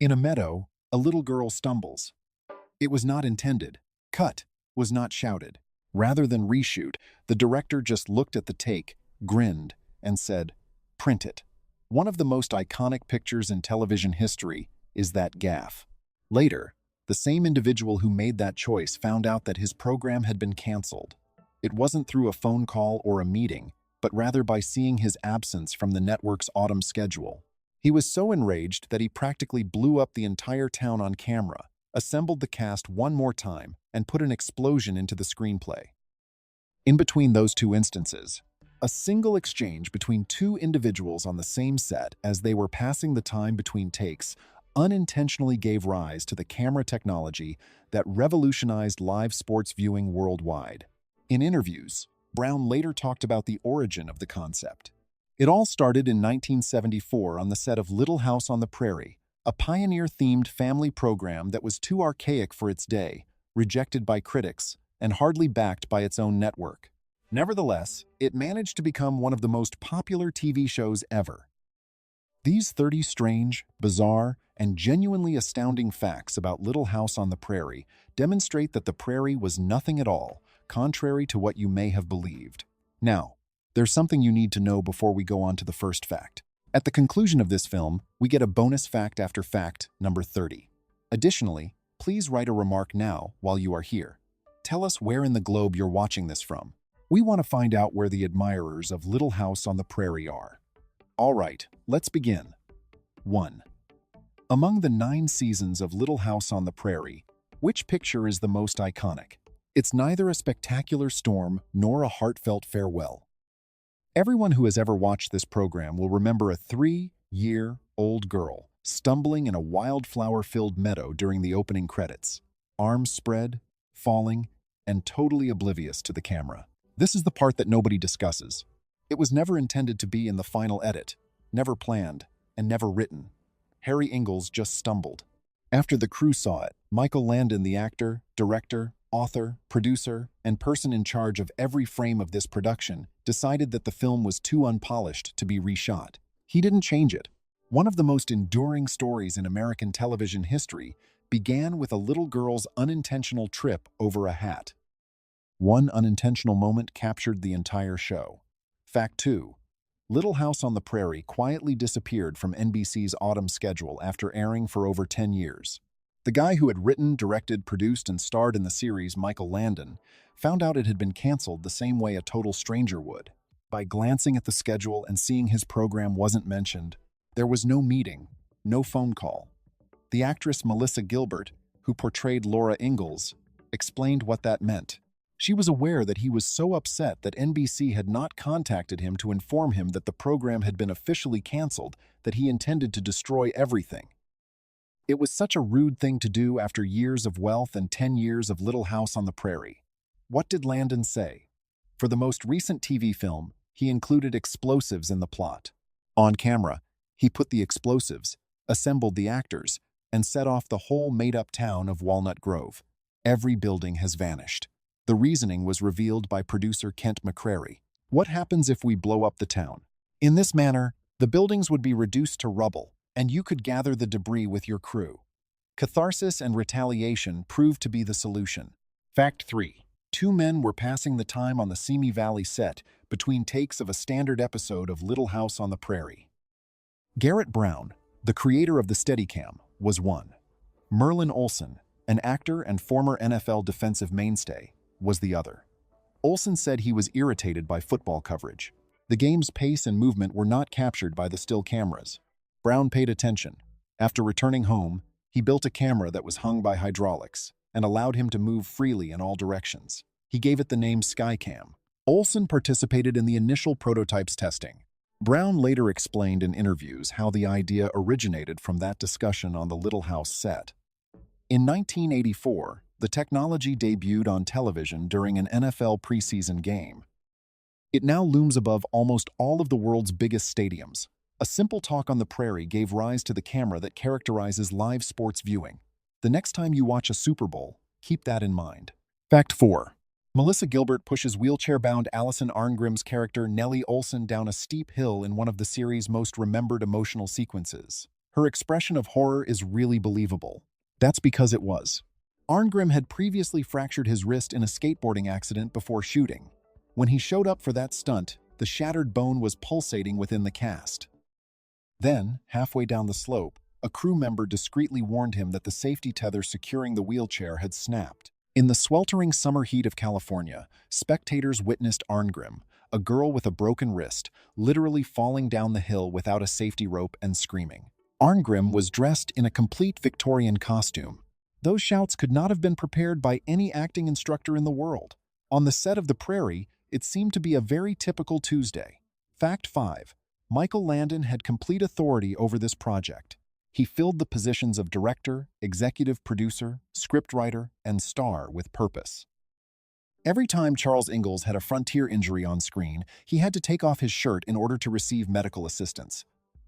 In a meadow, a little girl stumbles. It was not intended. Cut was not shouted. Rather than reshoot, the director just looked at the take, grinned, and said, "Print it." One of the most iconic pictures in television history is that gaffe. Later, the same individual who made that choice found out that his program had been canceled. It wasn't through a phone call or a meeting, but rather by seeing his absence from the network's autumn schedule. He was so enraged that he practically blew up the entire town on camera, assembled the cast one more time, and put an explosion into the screenplay. In between those two instances, a single exchange between two individuals on the same set as they were passing the time between takes unintentionally gave rise to the camera technology that revolutionized live sports viewing worldwide. In interviews, Brown later talked about the origin of the concept. It all started in 1974 on the set of Little House on the Prairie, a pioneer-themed family program that was too archaic for its day, rejected by critics, and hardly backed by its own network. Nevertheless, it managed to become one of the most popular TV shows ever. These 30 strange, bizarre, and genuinely astounding facts about Little House on the Prairie demonstrate that the prairie was nothing at all, contrary to what you may have believed. Now, there's something you need to know before we go on to the first fact. At the conclusion of this film, we get a bonus fact after fact number 30. Additionally, please write a remark now while you are here. Tell us where in the globe you're watching this from. We want to find out where the admirers of Little House on the Prairie are. All right, let's begin. 1. Among the 9 seasons of Little House on the Prairie, which picture is the most iconic? It's neither a spectacular storm nor a heartfelt farewell. Everyone who has ever watched this program will remember a 3-year-old girl stumbling in a wildflower-filled meadow during the opening credits, arms spread, falling, and totally oblivious to the camera. This is the part that nobody discusses. It was never intended to be in the final edit, never planned, and never written. Harry Ingalls just stumbled. After the crew saw it, Michael Landon, the actor, director, author, producer, and person in charge of every frame of this production, decided that the film was too unpolished to be reshot. He didn't change it. One of the most enduring stories in American television history began with a little girl's unintentional trip over a hat. One unintentional moment captured the entire show. Fact 2. Little House on the Prairie quietly disappeared from NBC's autumn schedule after airing for over 10 years. The guy who had written, directed, produced, and starred in the series, Michael Landon, found out it had been canceled the same way a total stranger would. By glancing at the schedule and seeing his program wasn't mentioned, there was no meeting, no phone call. The actress Melissa Gilbert, who portrayed Laura Ingalls, explained what that meant. She was aware that he was so upset that NBC had not contacted him to inform him that the program had been officially canceled that he intended to destroy everything. It was such a rude thing to do after years of wealth and 10 years of Little House on the Prairie. What did Landon say? For the most recent TV film, he included explosives in the plot. On camera, he put the explosives, assembled the actors, and set off the whole made-up town of Walnut Grove. Every building has vanished. The reasoning was revealed by producer Kent McCrary. What happens if we blow up the town? In this manner, the buildings would be reduced to rubble, and you could gather the debris with your crew. Catharsis and retaliation proved to be the solution. Fact 3. 2 men were passing the time on the Simi Valley set between takes of a standard episode of Little House on the Prairie. Garrett Brown, the creator of the Steadicam, was one. Merlin Olsen, an actor and former NFL defensive mainstay, was the other. Olsen said he was irritated by football coverage. The game's pace and movement were not captured by the still cameras. Brown paid attention. After returning home, he built a camera that was hung by hydraulics and allowed him to move freely in all directions. He gave it the name Skycam. Olsen participated in the initial prototype's testing. Brown later explained in interviews how the idea originated from that discussion on the Little House set. In 1984, the technology debuted on television during an NFL preseason game. It now looms above almost all of the world's biggest stadiums. A simple talk on the prairie gave rise to the camera that characterizes live sports viewing. The next time you watch a Super Bowl, keep that in mind. Fact 4. Melissa Gilbert pushes wheelchair-bound Allison Arngrim's character Nellie Olson down a steep hill in one of the series' most remembered emotional sequences. Her expression of horror is really believable. That's because it was. Arngrim had previously fractured his wrist in a skateboarding accident before shooting. When he showed up for that stunt, the shattered bone was pulsating within the cast. Then, halfway down the slope, a crew member discreetly warned him that the safety tether securing the wheelchair had snapped. In the sweltering summer heat of California, spectators witnessed Arngrim, a girl with a broken wrist, literally falling down the hill without a safety rope and screaming. Arngrim was dressed in a complete Victorian costume. Those shouts could not have been prepared by any acting instructor in the world. On the set of The Prairie, it seemed to be a very typical Tuesday. Fact 5. Michael Landon had complete authority over this project. He filled the positions of director, executive producer, scriptwriter, and star with purpose. Every time Charles Ingalls had a frontier injury on screen, he had to take off his shirt in order to receive medical assistance.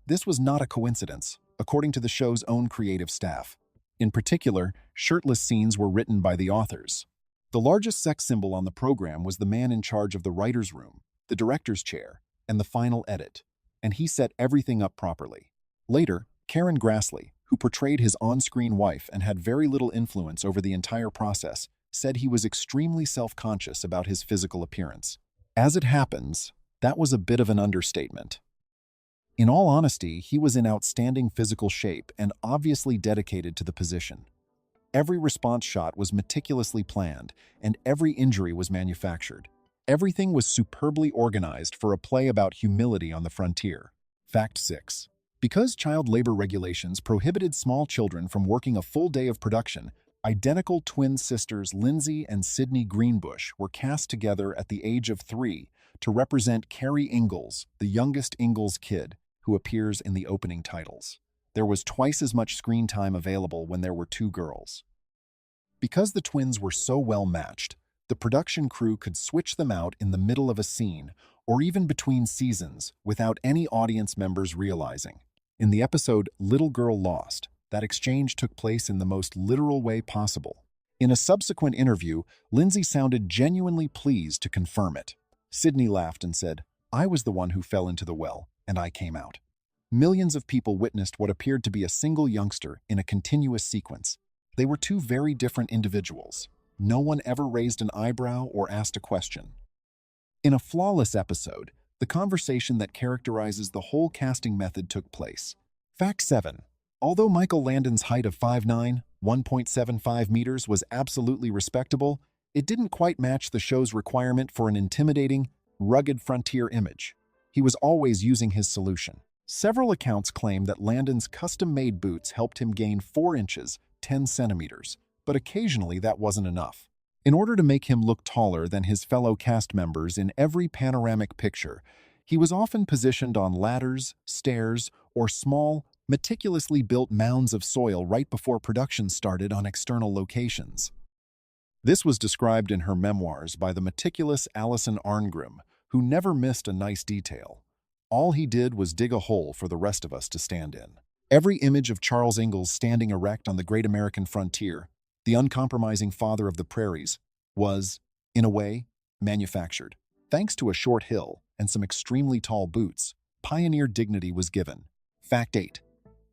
This was not a coincidence, according to the show's own creative staff. In particular, shirtless scenes were written by the authors. The largest sex symbol on the program was the man in charge of the writer's room, the director's chair, and the final edit, and he set everything up properly. Later, Karen Grassley, who portrayed his on-screen wife and had very little influence over the entire process, said he was extremely self-conscious about his physical appearance. As it happens, that was a bit of an understatement. In all honesty, he was in outstanding physical shape and obviously dedicated to the position. Every response shot was meticulously planned, and every injury was manufactured. Everything was superbly organized for a play about humility on the frontier. Fact 6. Because child labor regulations prohibited small children from working a full day of production, identical twin sisters Lindsay and Sydney Greenbush were cast together at the age of 3 to represent Carrie Ingalls, the youngest Ingalls kid, who appears in the opening titles. There was twice as much screen time available when there were 2 girls. Because the twins were so well matched, the production crew could switch them out in the middle of a scene or even between seasons without any audience members realizing. In the episode Little Girl Lost, that exchange took place in the most literal way possible. In a subsequent interview, Lindsay sounded genuinely pleased to confirm it. Sydney laughed and said, "I was the one who fell into the well, and I came out." Millions of people witnessed what appeared to be a single youngster in a continuous sequence. They were 2 very different individuals. No one ever raised an eyebrow or asked a question. In a flawless episode, the conversation that characterizes the whole casting method took place. Fact 7. Although Michael Landon's height of 5'9", 1.75 meters was absolutely respectable, it didn't quite match the show's requirement for an intimidating, rugged frontier image. He was always using his solution. Several accounts claim that Landon's custom-made boots helped him gain 4 inches, 10 centimeters, but occasionally that wasn't enough. In order to make him look taller than his fellow cast members in every panoramic picture, he was often positioned on ladders, stairs, or small, meticulously built mounds of soil right before production started on external locations. This was described in her memoirs by the meticulous Alison Arngrim, who never missed a nice detail. All he did was dig a hole for the rest of us to stand in. Every image of Charles Ingalls standing erect on the great American frontier, the uncompromising father of the prairies, was, in a way, manufactured. Thanks to a short hill and some extremely tall boots, pioneer dignity was given. Fact 8.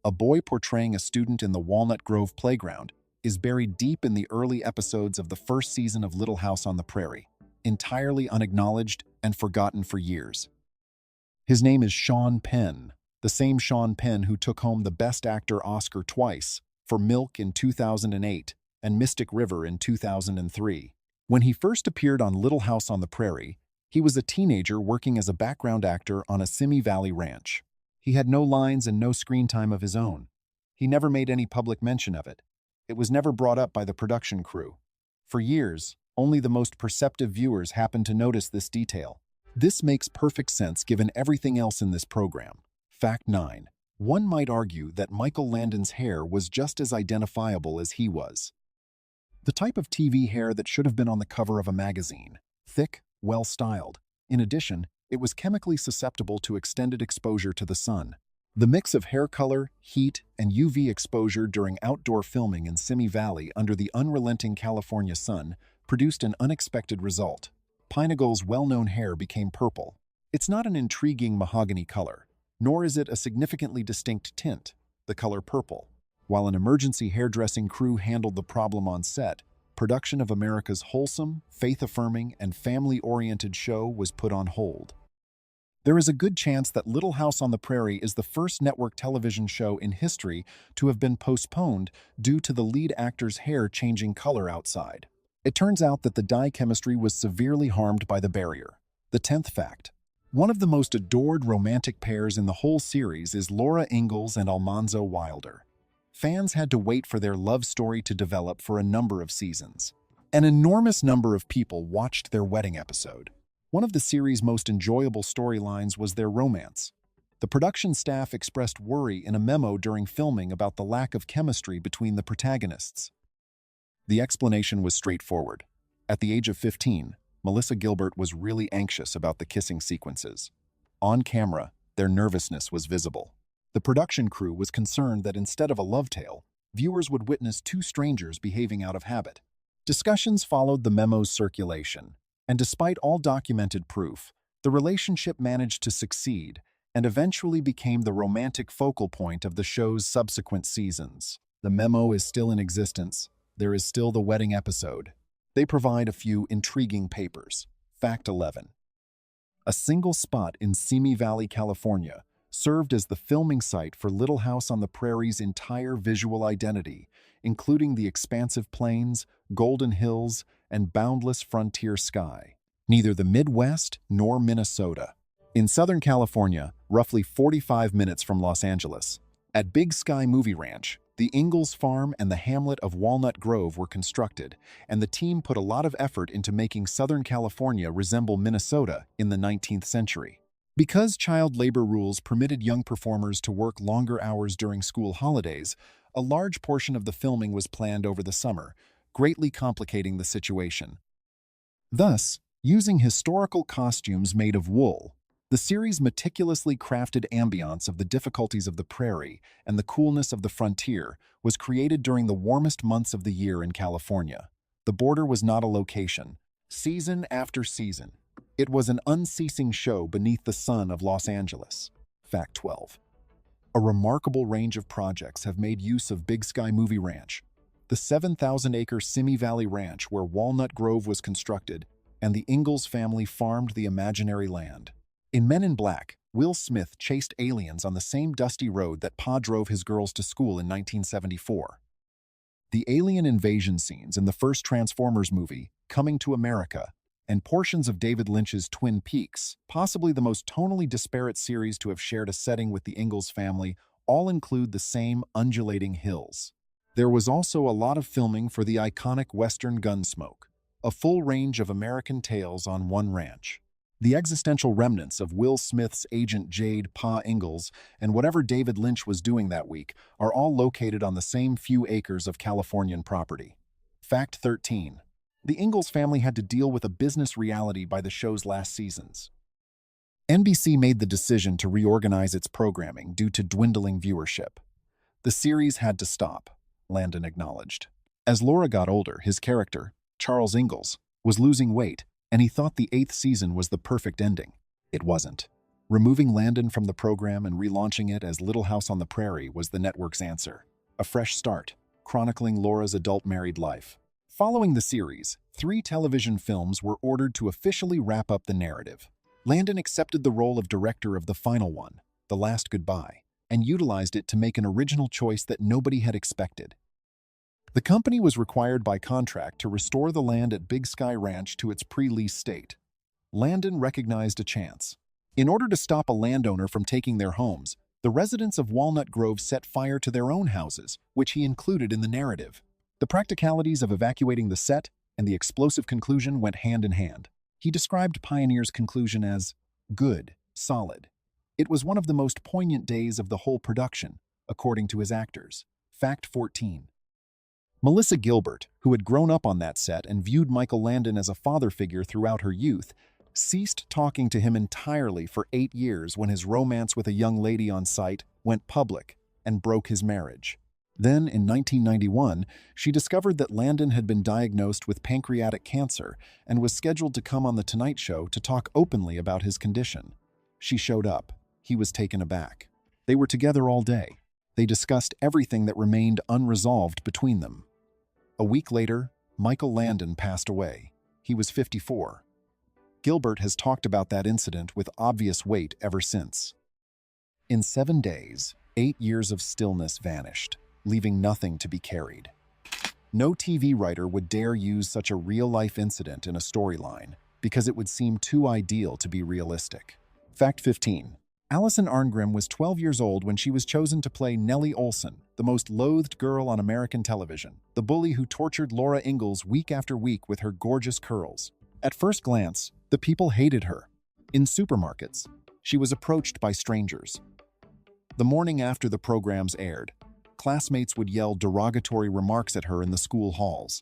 A boy portraying a student in the Walnut Grove playground is buried deep in the early episodes of the first season of Little House on the Prairie, entirely unacknowledged and forgotten for years. His name is Sean Penn, the same Sean Penn who took home the Best Actor Oscar twice, for Milk in 2008 and Mystic River in 2003. When he first appeared on Little House on the Prairie, he was a teenager working as a background actor on a Simi Valley ranch. He had no lines and no screen time of his own. He never made any public mention of it. It was never brought up by the production crew. For years, only the most perceptive viewers happened to notice this detail. This makes perfect sense given everything else in this program. Fact 9. One might argue that Michael Landon's hair was just as identifiable as he was. The type of TV hair that should have been on the cover of a magazine. Thick, well-styled. In addition, it was chemically susceptible to extended exposure to the sun. The mix of hair color, heat, and UV exposure during outdoor filming in Simi Valley under the unrelenting California sun produced an unexpected result. Pineagle's well-known hair became purple. It's not an intriguing mahogany color, nor is it a significantly distinct tint. the color purple. While an emergency hairdressing crew handled the problem on set, production of America's wholesome, faith-affirming, and family-oriented show was put on hold. There is a good chance that Little House on the Prairie is the first network television show in history to have been postponed due to the lead actor's hair changing color outside. It turns out that the dye chemistry was severely harmed by the barrier. The 10th fact. One of the most adored romantic pairs in the whole series is Laura Ingalls and Almanzo Wilder. Fans had to wait for their love story to develop for a number of seasons. An enormous number of people watched their wedding episode. One of the series' most enjoyable storylines was their romance. The production staff expressed worry in a memo during filming about the lack of chemistry between the protagonists. The explanation was straightforward. At the age of 15, Melissa Gilbert was really anxious about the kissing sequences. On camera, their nervousness was visible. The production crew was concerned that instead of a love tale, viewers would witness two strangers behaving out of habit. Discussions followed the memo's circulation, and despite all documented proof, the relationship managed to succeed and eventually became the romantic focal point of the show's subsequent seasons. The memo is still in existence. There is still the wedding episode. They provide a few intriguing papers. Fact 11. A single spot in Simi Valley, California, served as the filming site for Little House on the Prairie's entire visual identity, including the expansive plains, golden hills, and boundless frontier sky. Neither the Midwest nor Minnesota. In Southern California, roughly 45 minutes from Los Angeles, at Big Sky Movie Ranch, the Ingalls farm and the hamlet of Walnut Grove were constructed, and the team put a lot of effort into making Southern California resemble Minnesota in the 19th century. Because child labor rules permitted young performers to work longer hours during school holidays, a large portion of the filming was planned over the summer, greatly complicating the situation. Thus, using historical costumes made of wool, the series meticulously crafted ambience of the difficulties of the prairie and the coolness of the frontier was created during the warmest months of the year in California. The border was not a location. Season after season, it was an unceasing show beneath the sun of Los Angeles. Fact 12. A remarkable range of projects have made use of Big Sky Movie Ranch, the 7,000-acre Simi Valley Ranch where Walnut Grove was constructed, and the Ingalls family farmed the imaginary land. In Men in Black, Will Smith chased aliens on the same dusty road that Pa drove his girls to school in 1974. The alien invasion scenes in the first Transformers movie, Coming to America, and portions of David Lynch's Twin Peaks, possibly the most tonally disparate series to have shared a setting with the Ingalls family, all include the same undulating hills. There was also a lot of filming for the iconic Western Gunsmoke, a full range of American tales on one ranch. The existential remnants of Will Smith's Agent Jade Pa Ingalls and whatever David Lynch was doing that week are all located on the same few acres of Californian property. Fact 13. The Ingalls family had to deal with a business reality by the show's last seasons. NBC made the decision to reorganize its programming due to dwindling viewership. The series had to stop, Landon acknowledged. As Laura got older, his character, Charles Ingalls, was losing weight, and he thought the 8th season was the perfect ending. It wasn't. Removing Landon from the program and relaunching it as Little House on the Prairie was the network's answer. A fresh start, chronicling Laura's adult married life. Following the series, 3 television films were ordered to officially wrap up the narrative. Landon accepted the role of director of the final one, The Last Goodbye, and utilized it to make an original choice that nobody had expected. The company was required by contract to restore the land at Big Sky Ranch to its pre-lease state. Landon recognized a chance. In order to stop a landowner from taking their homes, the residents of Walnut Grove set fire to their own houses, which he included in the narrative. The practicalities of evacuating the set and the explosive conclusion went hand in hand. He described Pioneer's conclusion as good, solid. It was one of the most poignant days of the whole production, according to his actors. Fact 14. Melissa Gilbert, who had grown up on that set and viewed Michael Landon as a father figure throughout her youth, ceased talking to him entirely for 8 years when his romance with a young lady on site went public and broke his marriage. Then, in 1991, she discovered that Landon had been diagnosed with pancreatic cancer and was scheduled to come on The Tonight Show to talk openly about his condition. She showed up. He was taken aback. They were together all day. They discussed everything that remained unresolved between them. A week later, Michael Landon passed away. He was 54. Gilbert has talked about that incident with obvious weight ever since. In 7 days, 8 years of stillness vanished, leaving nothing to be carried. No TV writer would dare use such a real-life incident in a storyline because it would seem too ideal to be realistic. Fact 15. Allison Arngrim was 12 years old when she was chosen to play Nellie Olson, the most loathed girl on American television, the bully who tortured Laura Ingalls week after week with her gorgeous curls. At first glance, the people hated her. In supermarkets, she was approached by strangers. The morning after the programs aired, classmates would yell derogatory remarks at her in the school halls.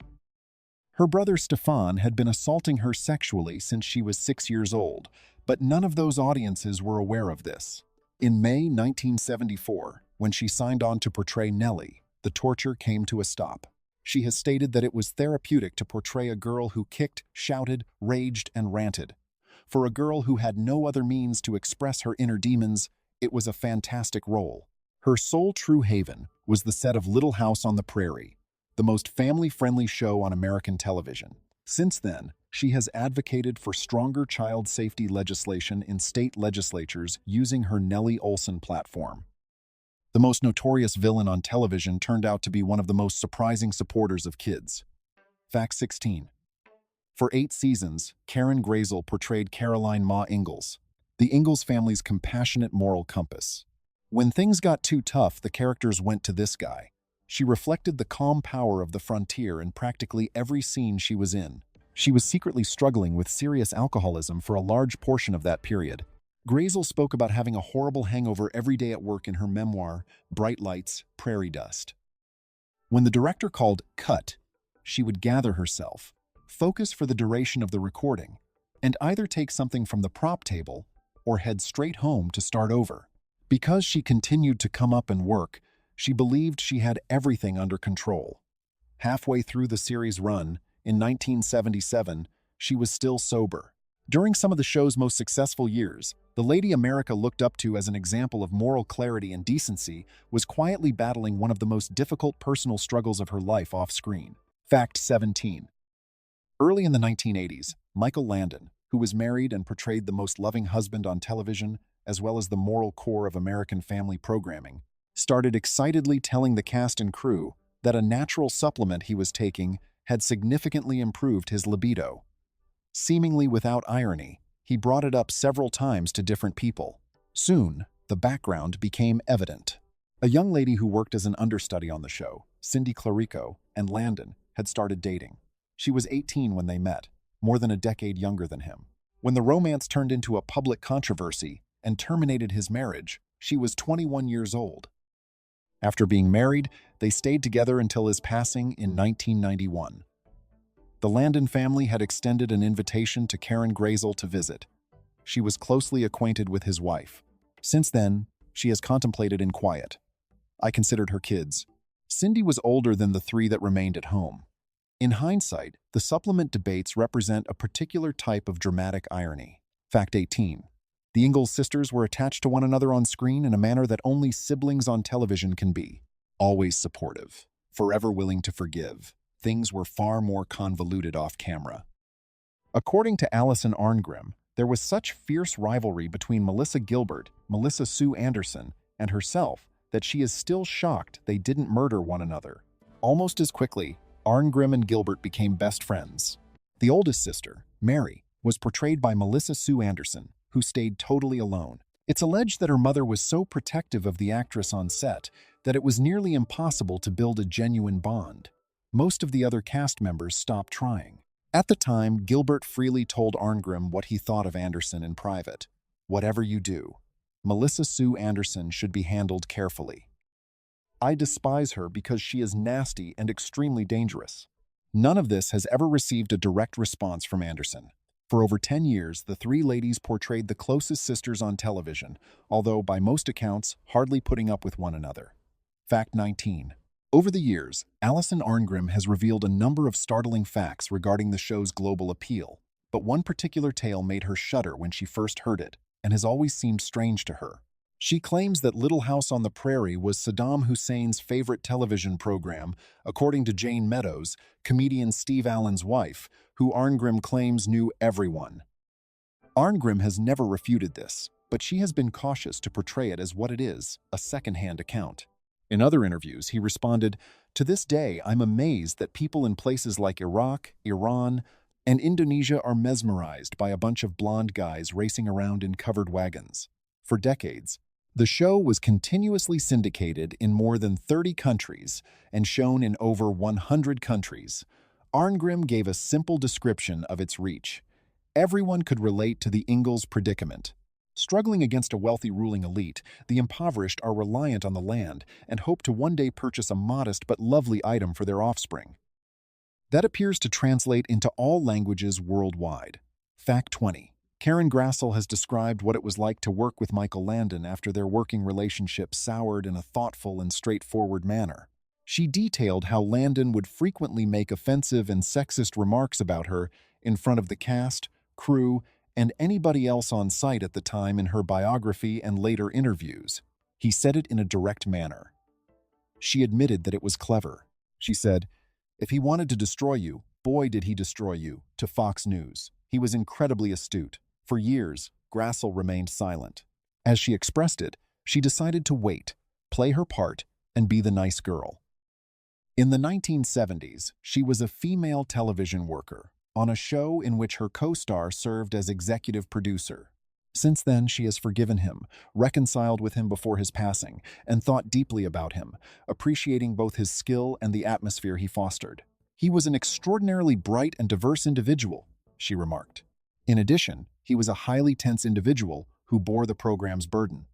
Her brother Stefan had been assaulting her sexually since she was 6 years old, but none of those audiences were aware of this. In May 1974, when she signed on to portray Nellie, the torture came to a stop. She has stated that it was therapeutic to portray a girl who kicked, shouted, raged, and ranted. For a girl who had no other means to express her inner demons, it was a fantastic role. Her sole true haven was the set of Little House on the Prairie, the most family-friendly show on American television. Since then, she has advocated for stronger child safety legislation in state legislatures using her Nellie Olson platform. The most notorious villain on television turned out to be one of the most surprising supporters of kids. Fact 16. For 8 seasons, Karen Grazel portrayed Caroline Ma Ingalls, the Ingalls family's compassionate moral compass. When things got too tough, the characters went to this guy. She reflected the calm power of the frontier in practically every scene she was in. She was secretly struggling with serious alcoholism for a large portion of that period. Grazel spoke about having a horrible hangover every day at work in her memoir, Bright Lights, Prairie Dust. When the director called cut, she would gather herself, focus for the duration of the recording, and either take something from the prop table or head straight home to start over. Because she continued to come up and work, she believed she had everything under control. Halfway through the series' run, in 1977, she was still sober. During some of the show's most successful years, the lady America looked up to as an example of moral clarity and decency was quietly battling one of the most difficult personal struggles of her life off-screen. Fact 17. Early in the 1980s, Michael Landon, who was married and portrayed the most loving husband on television, as well as the moral core of American family programming, started excitedly telling the cast and crew that a natural supplement he was taking had significantly improved his libido. Seemingly without irony, he brought it up several times to different people. Soon, the background became evident. A young lady who worked as an understudy on the show, Cindy Clarico, and Landon had started dating. She was 18 when they met, more than a decade younger than him. When the romance turned into a public controversy and terminated his marriage, she was 21 years old. After being married, they stayed together until his passing in 1991. The Landon family had extended an invitation to Karen Grazel to visit. She was closely acquainted with his wife. Since then, she has contemplated in quiet. I considered her kids. Cindy was older than the 3 that remained at home. In hindsight, the supplement debates represent a particular type of dramatic irony. Fact 18. The Ingalls sisters were attached to one another on screen in a manner that only siblings on television can be. Always supportive, forever willing to forgive. Things were far more convoluted off camera. According to Allison Arngrim, there was such fierce rivalry between Melissa Gilbert, Melissa Sue Anderson, and herself that she is still shocked they didn't murder one another. Almost as quickly, Arngrim and Gilbert became best friends. The oldest sister, Mary, was portrayed by Melissa Sue Anderson, who stayed totally alone. It's alleged that her mother was so protective of the actress on set that it was nearly impossible to build a genuine bond. Most of the other cast members stopped trying. At the time, Gilbert freely told Arngrim what he thought of Anderson in private. "Whatever you do, Melissa Sue Anderson should be handled carefully. I despise her because she is nasty and extremely dangerous." None of this has ever received a direct response from Anderson. For over 10 years, the 3 ladies portrayed the closest sisters on television, although by most accounts, hardly putting up with one another. Fact 19. Over the years, Allison Arngrim has revealed a number of startling facts regarding the show's global appeal, but one particular tale made her shudder when she first heard it, and has always seemed strange to her. She claims that Little House on the Prairie was Saddam Hussein's favorite television program, according to Jane Meadows, comedian Steve Allen's wife, who Arngrim claims knew everyone. Arngrim has never refuted this, but she has been cautious to portray it as what it is, a second-hand account. In other interviews, he responded, "To this day, I'm amazed that people in places like Iraq, Iran, and Indonesia are mesmerized by a bunch of blonde guys racing around in covered wagons." For decades, the show was continuously syndicated in more than 30 countries and shown in over 100 countries. Arngrim gave a simple description of its reach. Everyone could relate to the Ingalls predicament. Struggling against a wealthy ruling elite, the impoverished are reliant on the land and hope to one day purchase a modest but lovely item for their offspring. That appears to translate into all languages worldwide. Fact 20. Karen Grassel has described what it was like to work with Michael Landon after their working relationship soured in a thoughtful and straightforward manner. She detailed how Landon would frequently make offensive and sexist remarks about her in front of the cast, crew, and anybody else on site at the time in her biography and later interviews. He said it in a direct manner. She admitted that it was clever. She said, "If he wanted to destroy you, boy did he destroy you," to Fox News. He was incredibly astute. For years, Grassel remained silent. As she expressed it, she decided to wait, play her part, and be the nice girl. In the 1970s, she was a female television worker on a show in which her co-star served as executive producer. Since then, she has forgiven him, reconciled with him before his passing, and thought deeply about him, appreciating both his skill and the atmosphere he fostered. "He was an extraordinarily bright and diverse individual," she remarked. In addition, he was a highly tense individual who bore the program's burden.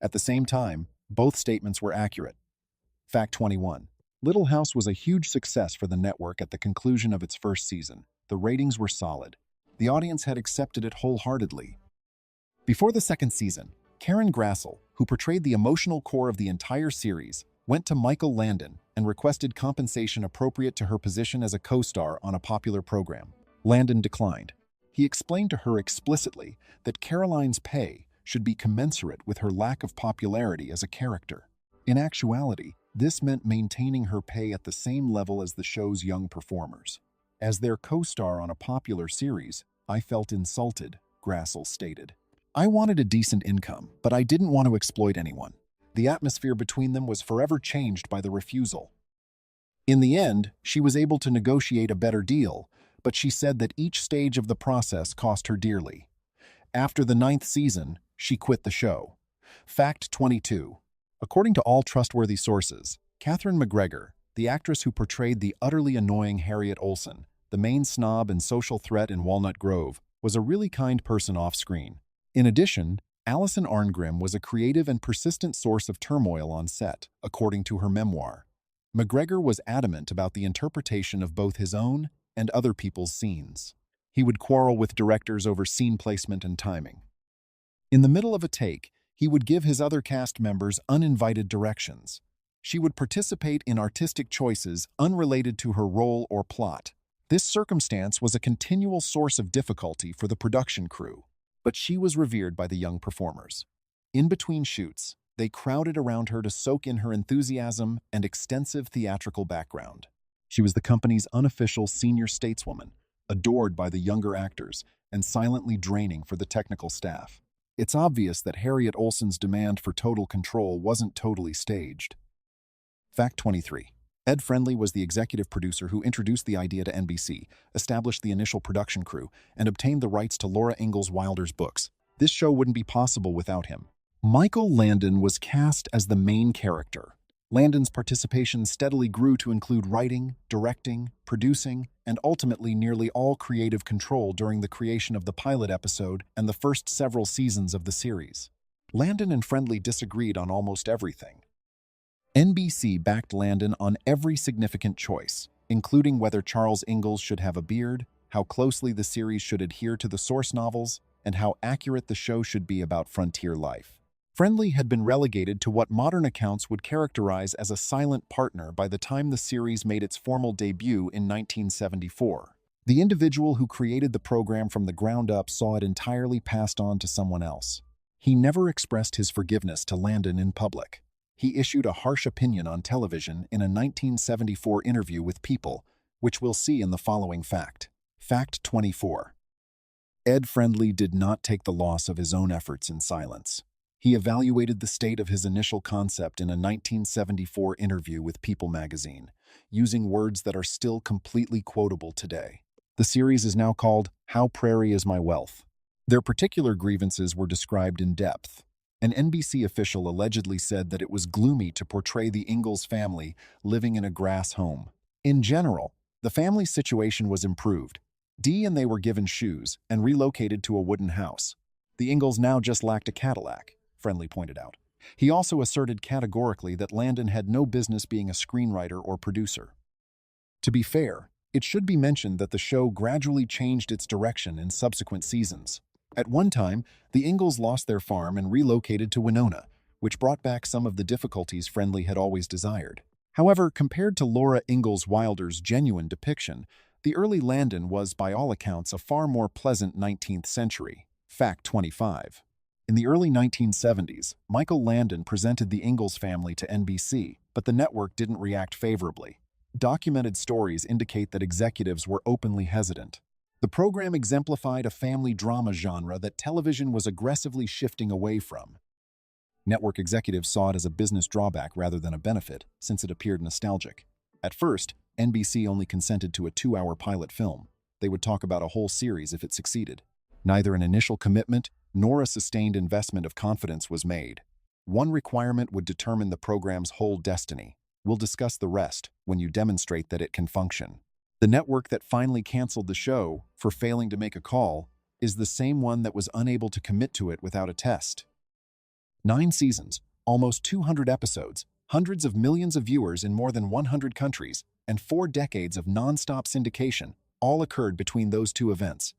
At the same time, both statements were accurate. Fact 21. Little House was a huge success for the network at the conclusion of its first season. The ratings were solid. The audience had accepted it wholeheartedly. Before the second season, Karen Grassel, who portrayed the emotional core of the entire series, went to Michael Landon and requested compensation appropriate to her position as a co-star on a popular program. Landon declined. He explained to her explicitly that Caroline's pay should be commensurate with her lack of popularity as a character. In actuality, this meant maintaining her pay at the same level as the show's young performers. "As their co-star on a popular series, I felt insulted," Grassel stated. "I wanted a decent income, but I didn't want to exploit anyone. The atmosphere between them was forever changed by the refusal." In the end, she was able to negotiate a better deal, but she said that each stage of the process cost her dearly. After the 9th season, she quit the show. Fact 22. According to all trustworthy sources, Catherine McGregor, the actress who portrayed the utterly annoying Harriet Olsen, the main snob and social threat in Walnut Grove, was a really kind person off-screen. In addition, Alison Arngrim was a creative and persistent source of turmoil on set, according to her memoir. McGregor was adamant about the interpretation of both his own and other people's scenes. He would quarrel with directors over scene placement and timing. In the middle of a take, he would give his other cast members uninvited directions. She would participate in artistic choices unrelated to her role or plot. This circumstance was a continual source of difficulty for the production crew, but she was revered by the young performers. In between shoots, they crowded around her to soak in her enthusiasm and extensive theatrical background. She was the company's unofficial senior stateswoman, adored by the younger actors and silently draining for the technical staff. It's obvious that Harriet Olsen's demand for total control wasn't totally staged. Fact 23. Ed Friendly was the executive producer who introduced the idea to NBC, established the initial production crew, and obtained the rights to Laura Ingalls Wilder's books. This show wouldn't be possible without him. Michael Landon was cast as the main character. Landon's participation steadily grew to include writing, directing, producing, and ultimately nearly all creative control during the creation of the pilot episode and the first several seasons of the series. Landon and Friendly disagreed on almost everything. NBC backed Landon on every significant choice, including whether Charles Ingalls should have a beard, how closely the series should adhere to the source novels, and how accurate the show should be about frontier life. Friendly had been relegated to what modern accounts would characterize as a silent partner by the time the series made its formal debut in 1974. The individual who created the program from the ground up saw it entirely passed on to someone else. He never expressed his forgiveness to Landon in public. He issued a harsh opinion on television in a 1974 interview with People, which we'll see in the following fact. Fact 24. Ed Friendly did not take the loss of his own efforts in silence. He evaluated the state of his initial concept in a 1974 interview with People magazine, using words that are still completely quotable today. The series is now called How Prairie is My Wealth. Their particular grievances were described in depth. An NBC official allegedly said that it was gloomy to portray the Ingalls family living in a grass home. In general, the family's situation was improved. Dee and they were given shoes and relocated to a wooden house. The Ingalls now just lacked a Cadillac, Friendly pointed out. He also asserted categorically that Landon had no business being a screenwriter or producer. To be fair, it should be mentioned that the show gradually changed its direction in subsequent seasons. At one time, the Ingalls lost their farm and relocated to Winona, which brought back some of the difficulties Friendly had always desired. However, compared to Laura Ingalls Wilder's genuine depiction, the early Landon was, by all accounts, a far more pleasant 19th century. Fact 25. In the early 1970s, Michael Landon presented the Ingalls family to NBC, but the network didn't react favorably. Documented stories indicate that executives were openly hesitant. The program exemplified a family drama genre that television was aggressively shifting away from. Network executives saw it as a business drawback rather than a benefit, since it appeared nostalgic. At first, NBC only consented to a 2-hour pilot film. They would talk about a whole series if it succeeded. Neither an initial commitment nor a sustained investment of confidence was made. One requirement would determine the program's whole destiny. We'll discuss the rest when you demonstrate that it can function. The network that finally canceled the show for failing to make a call is the same one that was unable to commit to it without a test. 9 seasons, almost 200 episodes, hundreds of millions of viewers in more than 100 countries, and 4 decades of non-stop syndication all occurred between those two events.